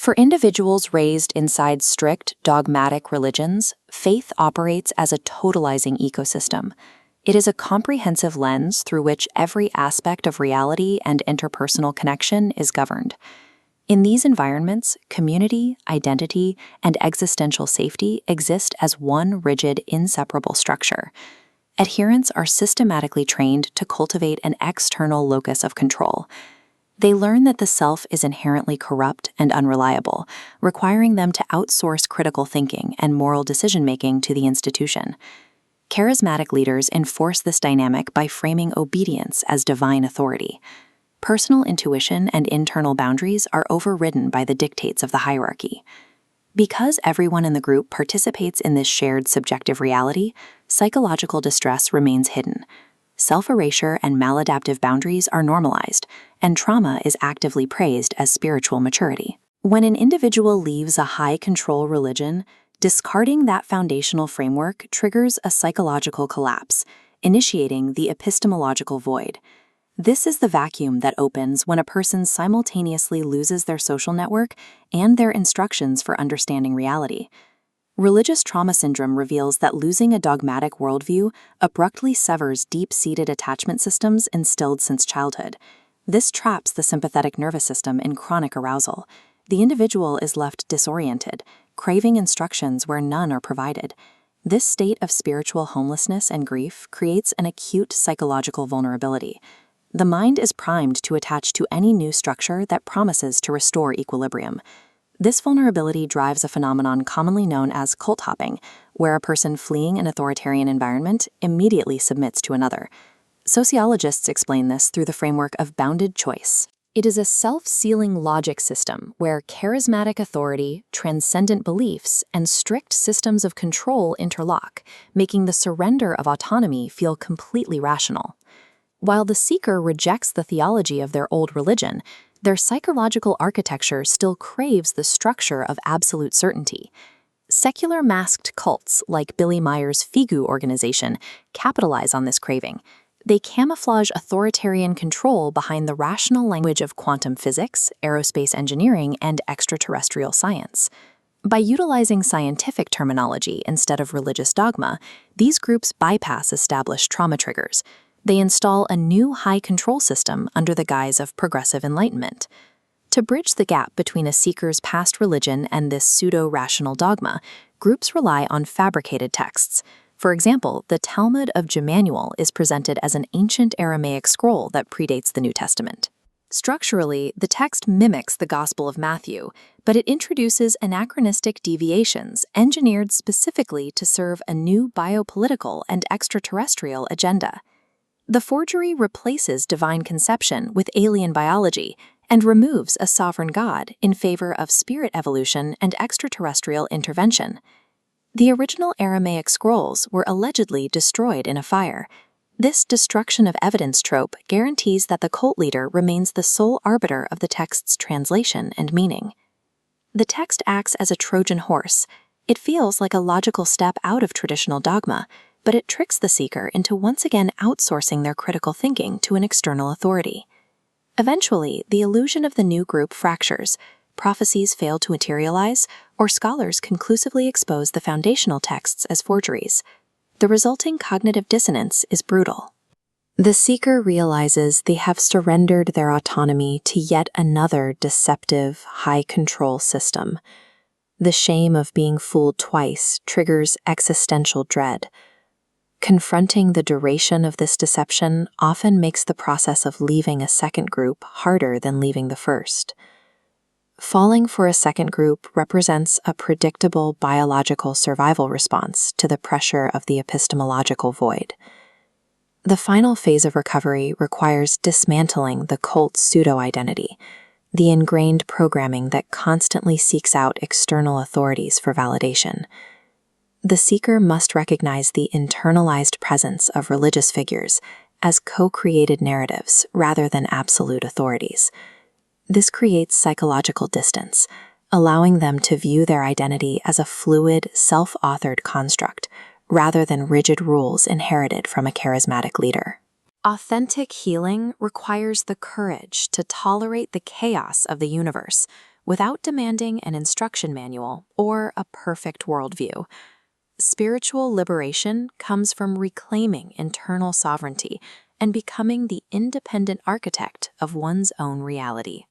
For individuals raised inside strict, dogmatic religions, faith operates as a totalizing ecosystem. It is a comprehensive lens through which every aspect of reality and interpersonal connection is governed. In these environments, community, identity, and existential safety exist as one rigid, inseparable structure. Adherents are systematically trained to cultivate an external locus of control. They learn that the self is inherently corrupt and unreliable, requiring them to outsource critical thinking and moral decision-making to the institution. Charismatic leaders enforce this dynamic by framing obedience as divine authority. Personal intuition and internal boundaries are overridden by the dictates of the hierarchy. Because everyone in the group participates in this shared subjective reality, psychological distress remains hidden. Self-erasure and maladaptive boundaries are normalized, and trauma is actively praised as spiritual maturity. When an individual leaves a high-control religion, discarding that foundational framework triggers a psychological collapse, initiating the epistemological void. This is the vacuum that opens when a person simultaneously loses their social network and their instructions for understanding reality. Religious trauma syndrome reveals that losing a dogmatic worldview abruptly severs deep-seated attachment systems instilled since childhood. This traps the sympathetic nervous system in chronic arousal. The individual is left disoriented, craving instructions where none are provided. This state of spiritual homelessness and grief creates an acute psychological vulnerability. The mind is primed to attach to any new structure that promises to restore equilibrium. This vulnerability drives a phenomenon commonly known as cult hopping, where a person fleeing an authoritarian environment immediately submits to another. Sociologists explain this through the framework of bounded choice. It is a self-sealing logic system where charismatic authority, transcendent beliefs, and strict systems of control interlock, making the surrender of autonomy feel completely rational. While the seeker rejects the theology of their old religion, their psychological architecture still craves the structure of absolute certainty. Secular masked cults like Billy Meyer's Figu organization capitalize on this craving. They camouflage authoritarian control behind the rational language of quantum physics, aerospace engineering, and extraterrestrial science. By utilizing scientific terminology instead of religious dogma, these groups bypass established trauma triggers. They install a new high-control system under the guise of progressive enlightenment. To bridge the gap between a seeker's past religion and this pseudo-rational dogma, groups rely on fabricated texts. For example, the Talmud of Jmmanuel is presented as an ancient Aramaic scroll that predates the New Testament. Structurally, the text mimics the Gospel of Matthew, but it introduces anachronistic deviations engineered specifically to serve a new biopolitical and extraterrestrial agenda. The forgery replaces divine conception with alien biology and removes a sovereign God in favor of spirit evolution and extraterrestrial intervention. The original Aramaic scrolls were allegedly destroyed in a fire. This destruction of evidence trope guarantees that the cult leader remains the sole arbiter of the text's translation and meaning. The text acts as a Trojan horse. It feels like a logical step out of traditional dogma, but it tricks the seeker into once again outsourcing their critical thinking to an external authority. Eventually, the illusion of the new group fractures, prophecies fail to materialize, or scholars conclusively expose the foundational texts as forgeries. The resulting cognitive dissonance is brutal. The seeker realizes they have surrendered their autonomy to yet another deceptive, high-control system. The shame of being fooled twice triggers existential dread. Confronting the duration of this deception often makes the process of leaving a second group harder than leaving the first. Falling for a second group represents a predictable biological survival response to the pressure of the epistemological void. The final phase of recovery requires dismantling the cult's pseudo-identity, the ingrained programming that constantly seeks out external authorities for validation. The seeker must recognize the internalized presence of religious figures as co-created narratives rather than absolute authorities. This creates psychological distance, allowing them to view their identity as a fluid, self-authored construct rather than rigid rules inherited from a charismatic leader. Authentic healing requires the courage to tolerate the chaos of the universe without demanding an instruction manual or a perfect worldview. Spiritual liberation comes from reclaiming internal sovereignty and becoming the independent architect of one's own reality.